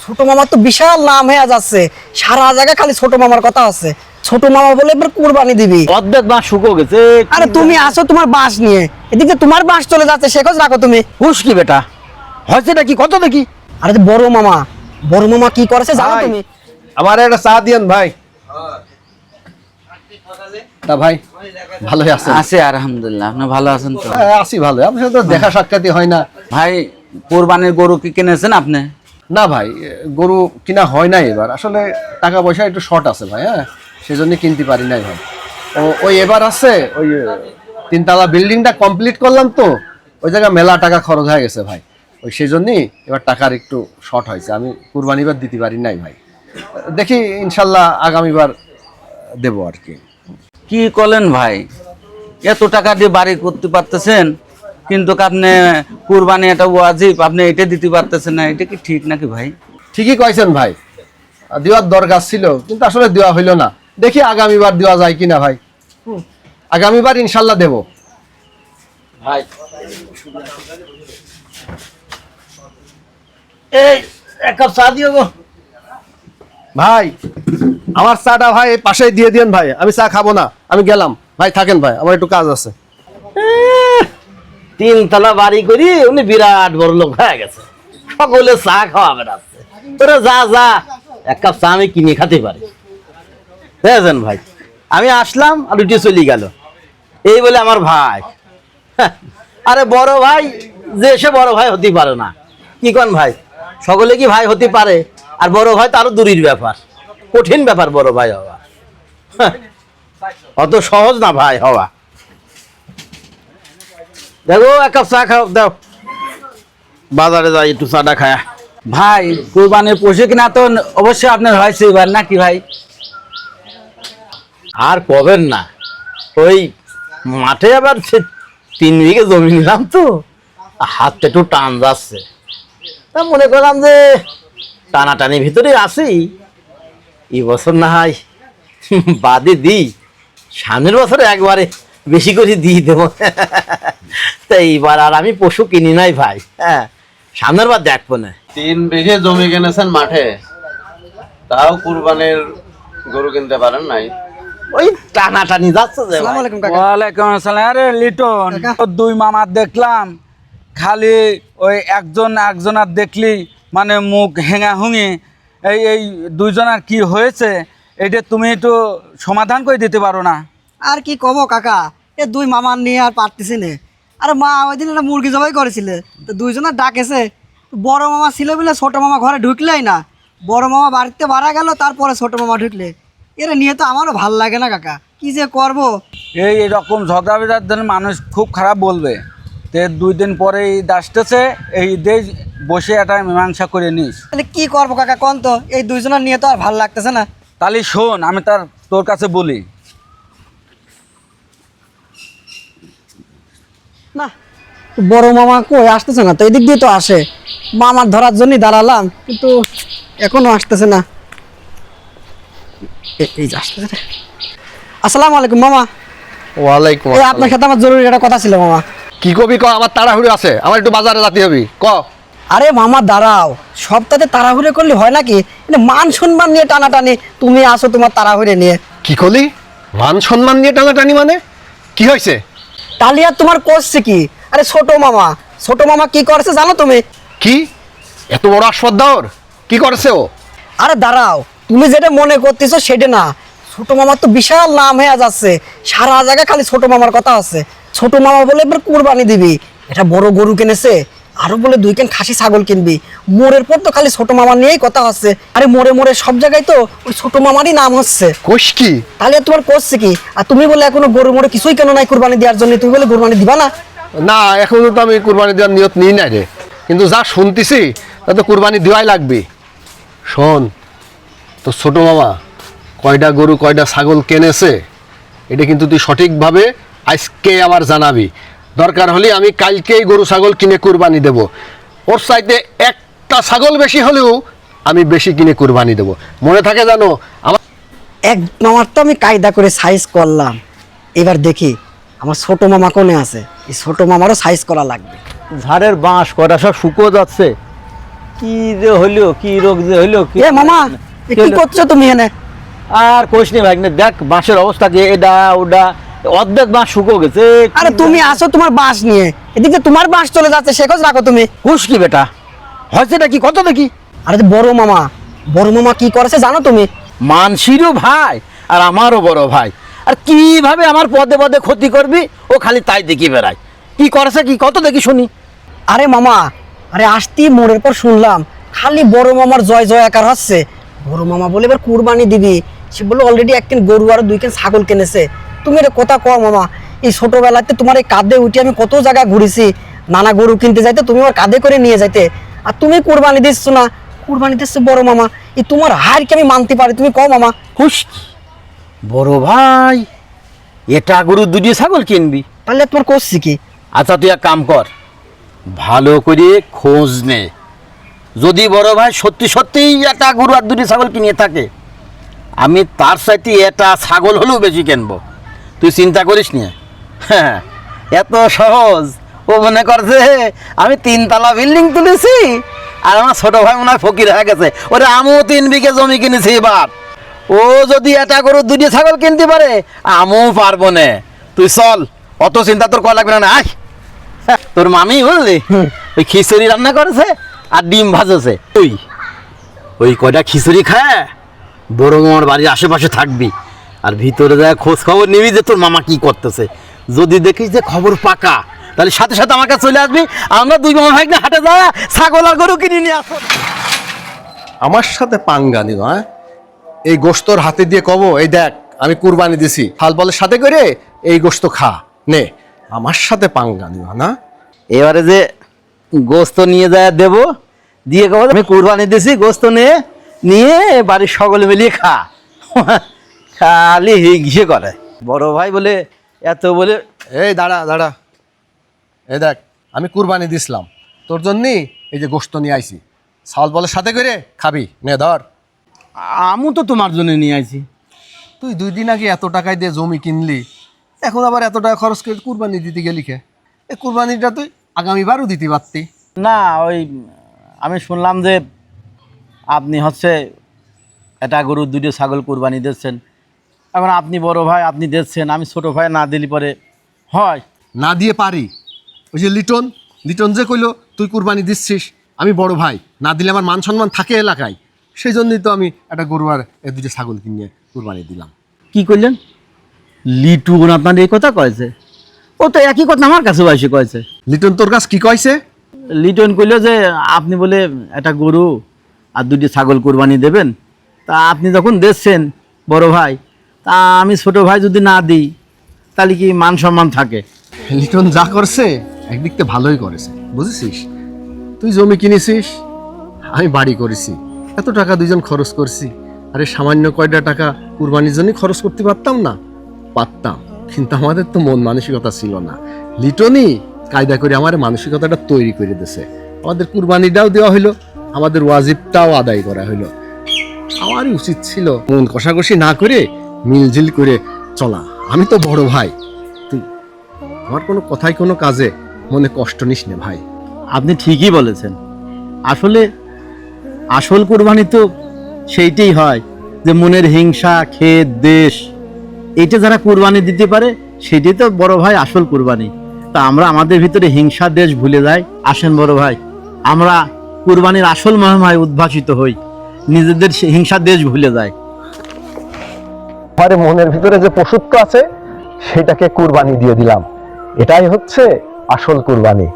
ছোট মামার তো বিশাল নাম হয়ে যাচ্ছে, সারা জায়গায় খালি ছোট মামার কথা আছে। ছোট মামা বলে এবার কুরবানি দিবি। অর্ধেক বাঁশ শুকো গেছে। আরে তুমি আসো তোমার বাঁশ নিয়ে, এদিকে তোমার বাঁশ চলে যাচ্ছে, সে খোঁজ রাখো তুমি। হুশ কি বেটা, হয়েছে নাকি কত দেখি? আরে যে বড় মামা কি করেছে জানো তুমি? আমার একটা চা দিয়েন ভাই। তা ভাই ভালোই আছেন? আছে আলহামদুলিল্লাহ, আপনি ভালো আছেন তো? হ্যাঁ, আছি ভালো। আপনার সাথে তো দেখা সাক্ষাৎই হয় না। ভাই কোরবানির গরু কি কিনেছেন আপনি? না ভাই, গরু কিনা হয় নাই এবার। আসলে টাকা পয়সা একটু শর্ট আছে ভাই। হ্যাঁ, সেজন্য কিনতে পারি নাই ভাই। ওই এবার আছে ওই 3 তলা বিল্ডিংটা কমপ্লিট করলাম তো, ওই জায়গায় মেলা টাকা খরচ হয়ে গেছে ভাই। ওই সেজন্যই এবার টাকার একটু শর্ট হয়েছে, আমি কুরবানি এবার দিতে পারি নাই ভাই। দেখি ইনশাল্লাহ আগামীবার দেবো আর কি। কি করলেন ভাই, এত টাকা দিয়ে বাড়ি করতে পারতেছেন, কিন্তু আপনি কুরবানি এটা ওয়াজিব, আপনি এটা দিতে পারতেছেন না, এটা কি ঠিক নাকি ভাই? ঠিকই কইছেন ভাই, দেওয়ার দরকার ছিল, কিন্তু আসলে দেওয়া হইলো না। দেখি আগামীবার দেওয়া যায় কিনা ভাই। আগামীবার ইনশাল্লাহ দেব ভাই এই এক কাপ চা দিও গো। ভাই। আমার চাটা ভাই পাশেই দিয়ে দিন ভাই, আমি চা খাবো না, আমি গেলাম ভাই। থাকেন ভাই, আমার একটু কাজ আছে। 3 তলা বাড়ি করি উনি বিরাট বড় লোক হয়ে গেছে, সকলে চা খাওয়াবে আসছে। তোরা যা যা, এক কাপ চা আমি কিনে খেতে পারি। বুঝেছেন ভাই, আমি আসলাম আর উঠে চলে গেল, এই বলে আমার ভাই। আরে বড় ভাই যে সে বড় ভাই হতে পারে না, কি কোন ভাই? সকলে কি ভাই হতে পারে? আর বড় ভাই তো আরো দূরের ব্যাপার, কঠিন ব্যাপার বড় ভাই হওয়া। অত সহজ না ভাই হওয়া। দেখো এক কাপ চা খাও, দাও বাজারে যাই একটু চাটা খায়া। ভাই কুরবানির পশু কিনা তো অবশ্যই আপনার হয়েছে এবার নাকি ভাই? আর কবেন না, ওই মাঠে আবার 3 বিঘে জমি নিলাম তো, হাতটা একটু টান যাচ্ছে। তা মনে করলাম যে টানাটানির ভিতরে আছি, এই বছর না হয় বাদে দিই, সামনের বছরে একবারে বেশি করে দিয়ে দেবো। তা এইবার আর আমি পশু কিনি নাই ভাই। হ্যাঁ, সামনের বার দেখবো না। 3 বিঘে জমি কিনেছেন মাঠে, তাও কুরবানির গরু কিনতে পারেন নাই? ওই টানাটানি যাচ্ছে যে ভাই। আসসালামু আলাইকুম কাকা। ওয়ালাইকুম আসসালাম। আরে লিটন, কাকা। ওর দুই মামার দেখলাম, খালি ওই একজনার দেখলি মানে মুখ হেঙা হুঙি। এই দুইজনার কি হয়েছে, এটা তুমি একটু সমাধান করে দিতে পারো না? আর কি কব কাকা, এ দুই মামার নিয়ে আর পারতেছি না। আরে মা ওই দিন একটা মুরগি জবাই করেছিল, তো দুইজনের ডাকেছে। বড় মামা ছিল বলে ছোট মামা ঘরে ঢুকলেই না, বড় মামা বাড়িতে মারা গেল, তারপরে ছোট মামা ঢুকলে। এরা নিয়ে তো আমারও ভাল লাগে না কাকা, কি যে করব। এইরকম ঝগড়া বিঝার জন্য মানুষ খুব খারাপ বলবে। তে 2 দিন পরে ঈদ আসতেছে, এই ঈদে বসে একটা মীমাংসা করে নিস। তাহলে কি করবো কাকা কোন তো, এই দুইজনের নিয়ে তো আর ভাল লাগতেছে না। তাহলে শোন, আমি তোর কাছে বলি। না, বড় মামা কই আসতেছে না তো, এদিক দিয়ে তো আসে। মামার ধরার জন্যই দাঁড়ালাম, কিন্তু এখনো আসতেছে না। এই যে আসতেছে রে। আসসালামু আলাইকুম মামা। ওয়ালাইকুম এই আপনার সাথে আমার জরুরি একটা কথা ছিল মামা। কি কবি ক, আমার তাড়াহুড়ো আছে, আমার একটু বাজারে যেতে হবে। ক। আরে মামা দাঁড়াও, সপ্তাহে তাড়াহুড়ো করলে হয় নাকি? মান সম্মান নিয়ে টানাটানি, তুমি আসো তোমার তাড়াহুড়ো নিয়ে। কি করলি? মান সম্মান নিয়ে টানাটানি মানে কি হয়েছে? তালিয়া তোমার করছে কি? আরে ছোট মামা কি করেছে জানো তুমি? কি এত বড় আসপদ্দা ওর? কি করেছে ও? আরে দাঁড়াও, তুমি যেটা মনে করতেছো সেটা না। ছোট মামার তো বিশাল নাম হয়ে যাচ্ছে, সারা জায়গায় খালি ছোট মামার কথা আছে। ছোট মামা বলে এবার কুরবানি দিবি, এটা বড় গরু কিনেছে, আরো বলে 2 কেন খাসি ছাগল কিনবি। মোড়ের পর তো খালি ছোট মামা নিয়েই কথা হচ্ছে। আরে মোড়ে সব জায়গায় তো ওই ছোট মামারই নাম হচ্ছে। কোষ কি? তাহলে তোমার করছে কি? আর তুমি বলে এখনো গরু মোড়ে কিছুই কেন নাই কুরবানি দেওয়ার জন্য, তুমি বলে কুরবানি দিবা না? না, এখনো তো আমি কুরবানি দেওয়ার নিয়ত নিই না রে, কিন্তু যা শুনতেছি তা তো কুরবানি দেওয়াই লাগবে। শোন, তো ছোট মামা কয়টা গরু কয়টা ছাগল কিনেছে এটা কিন্তু তুই সঠিকভাবে আজকে আমার জানাবি। দরকার হলে আমি কালকেই গরু ছাগল কিনে কুরবানি দেব। ওর চাইতে একটা ছাগল বেশি হলেও আমি বেশি কিনে কুরবানি দেব, মনে থাকে জানো আমার। এক মামার তো আমি কায়দা করে সাইজ করলাম, এবার দেখি আমার ছোট মামা কোনে আছে। এই ছোট মামারও সাইজ করা লাগবে। ঝাড়ের বাঁশ কয়টা সব শুকো যাচ্ছে, কি যে হইলো, কি রোগ যে হইলো, কি এ মামা এ কি হলো? করছো তুমি এনে? আর কোশ নি ভাই, দেখ বাঁশের অবস্থা কি, এটা ওটা অর্ধেক বাঁশ শুকো গেছে। আরে তুমি আসো তোমার বাঁশ নিয়ে, এদিকে তোমার বাঁশ চলে যাচ্ছে, সে খোঁজ রাখো তুমি। হুশ কি বেটা, হয়েছে কি কত দেখি? আরে যে বড় মামা কি করেছে জানো তুমি? মানসিরও ভাই আর আমারও বড় ভাই, আর কিভাবে আমার পদে পদে ক্ষতি করবি ও খালি তাই দেখি বেড়ায়। কি করেছে কি কত দেখি শুনি? আরে মামা, আরে আসতেই মোড়ের পর শুনলাম খালি বড় মামার জয় জয় আকার হচ্ছে। বড় মামা বলে এবার কুরবানি দিবি, সে বলে অলরেডি একদিন গরু আর 2 কেন ছাগল কিনেছে। তুমি এটা কথা কও মামা, এই ছোটবেলাতে তোমার এই কাঁধে উঠে আমি কত জায়গায় ঘুরেছি, নানা গরু কিনতে যাইতে তুমি আমার কাঁধে করে নিয়ে যাইতে, আর তুমি কুরবানি দিচ্ছ না। কুরবানি দিচ্ছে বড় মামা, এই তোমার হার কি আমি মানতে পারি? তুমি কও মামা। হুশ কি বড় ভাই, এটা গরু 2টি ছাগল কিনবি? তাহলে তোমার করছি কি? আচ্ছা তুই এক কাম কর, ভালো করে খোঁজ নে, যদি বড় ভাই সত্যি সত্যিই একটা গরু আর 2টি ছাগল কিনে থাকে, আমি তার সাথে এটা ছাগল হলেও বেশি কিনবো। তুই চিন্তা করিস নি। হ্যাঁ, এত সহজ। ও মনে করছে আমি 3 তলা বিল্ডিং তুলেছি আর আমার ছোট ভাই মনে হয় ফকির হয়ে গেছে। ওরে আমিও 3 বিঘে জমি কিনেছি এবার। ও যদি এটা গরু 2টি ছাগল কিনতে পারে, আমিও পারবো না। তুই চল, অত চিন্তা তোর করা লাগবে না। আয়, তোর মামি বুঝলি ওই খিচুড়ি রান্না করেছে আর ডিম ভাজেছে। ওই কয়টা খিচুড়ি খায় বড় মামার বাড়ির আশেপাশে থাকবি, আর ভিতরে যায় খোঁজ খবর নিবি যে তোর মামা কি করতেছে। যদি দেখিস যে খবর পাকা, তাহলে সাথে সাথে আমার কাছে চলে আসবি, আমরা 2 মামা ভাই না হাটে যা ছাগল আর গরু কিনে নিয়ে আসো। আমার সাথে পাঙ্গা নিও, হ্যাঁ? এই গোস্তর হাতে দিয়ে কব, এই দেখ আমি কুরবানি দিছি, হাল বলের সাথে করে এই গোস্ত খা নে। আমার সাথে পাঙ্গা নিও না। এবারে যে গোস্ত নিয়ে যায় দেবো, দিয়ে কব আমি কুরবানি দিছি, গোস্ত নিয়ে বাড়ির সকলে মিলিয়ে খা। খালি হিংসে করে বড় ভাই বলে, এত বলে। এই দাঁড়া দাঁড়া, এই দেখ আমি কুরবানি দিছিলাম তোর জন্যই, এই যে গোস্ত নিয়ে আইছি, ছাল বলের সাথে করে খাবি নে ধর। আমু তো তোমার জন্য নিয়ে আইছি। তুই 2 দিন আগে এত টাকায় দিয়ে জমি কিনলি, এখন আবার এত টাকা খরচ করে কুরবানি দিতে গেলি কে? এই কুরবানিটা তুই আগামীবারও দিতে পারতি। না, ওই আমি শুনলাম যে আপনি হচ্ছে এটা গরু 2টি ছাগল কুরবানি দিচ্ছেন, এখন আপনি বড় ভাই আপনি দিচ্ছেন, আমি ছোট ভাই না দিলি পরে হয় না দিয়ে পারি। ওই যে লিটন যে কইলো তুই কুরবানি দিচ্ছিস, আমি বড় ভাই, না দিলে আমার মান সম্মান থাকে এলাকায়, সেই জন্যই তো আমি একটা গরু আর 2টি ছাগল কিনে কুরবানি দিলাম। কি করলেন? লিটুন আপনার এই কথা কয়েছে? ও তো একই কথা আমার কাছে এসে কয়েছে। লিটন তোর কাছে কি কইছে? লিটন কইল যে আপনি বলে একটা গরু আর 2টি ছাগল কুরবানি দেবেন, তা আপনি যখন দিচ্ছেন বড় ভাই, তা আমি ছোট ভাই যদি না দিই তাহলে কি মান সম্মান থাকে? লিটন যা করছে একদিক থেকে ভালোই করেছে, বুঝেছিস? তুই জমি কিনেছিস, আমি বাড়ি করেছি, এত টাকা 2জন খরচ করছি, আরে সামান্য কয়টা টাকা কুরবানির জন্য খরচ করতে পারতাম না? পারতাম, কিন্তু আমাদের তো মন মানসিকতা ছিল না। লিটনই কায়দা করে আমার মানসিকতাটা তৈরি করে দিয়েছে, আমাদের কুরবানিটাও দেওয়া হইলো, আমাদের ওয়াজিবটাও আদায় করা হইলো। আমারই উচিত ছিল মন কষাকষি না করে মিলজিল করে চলা। আমি তো বড় ভাই, তুই আমার কোনো কথাই কোনো কাজে মনে কষ্ট নিস নে ভাই। আপনি ঠিকই বলেছেন। আসলে আসল কুরবানি তো সেইটাই হয় যে মনের হিংসা খেদ দেশ, এইটা যারা কুরবানি দিতে পারে সেটাই তো বড় ভাই আসল কুরবানি। তা আমরা আমাদের ভিতরে হিংসা দেশ ভুলে যাই। আসেন বড় ভাই, আমরা কুরবানির আসল মহিমায় উদ্ভাসিত হই, নিজেদের হিংসা দেশ ভুলে যায়। আমার মনের ভিতরে যে পশুত্ব আছে সেটাকে কুরবানি দিয়ে দিলাম, এটাই হচ্ছে আসল কুরবানি।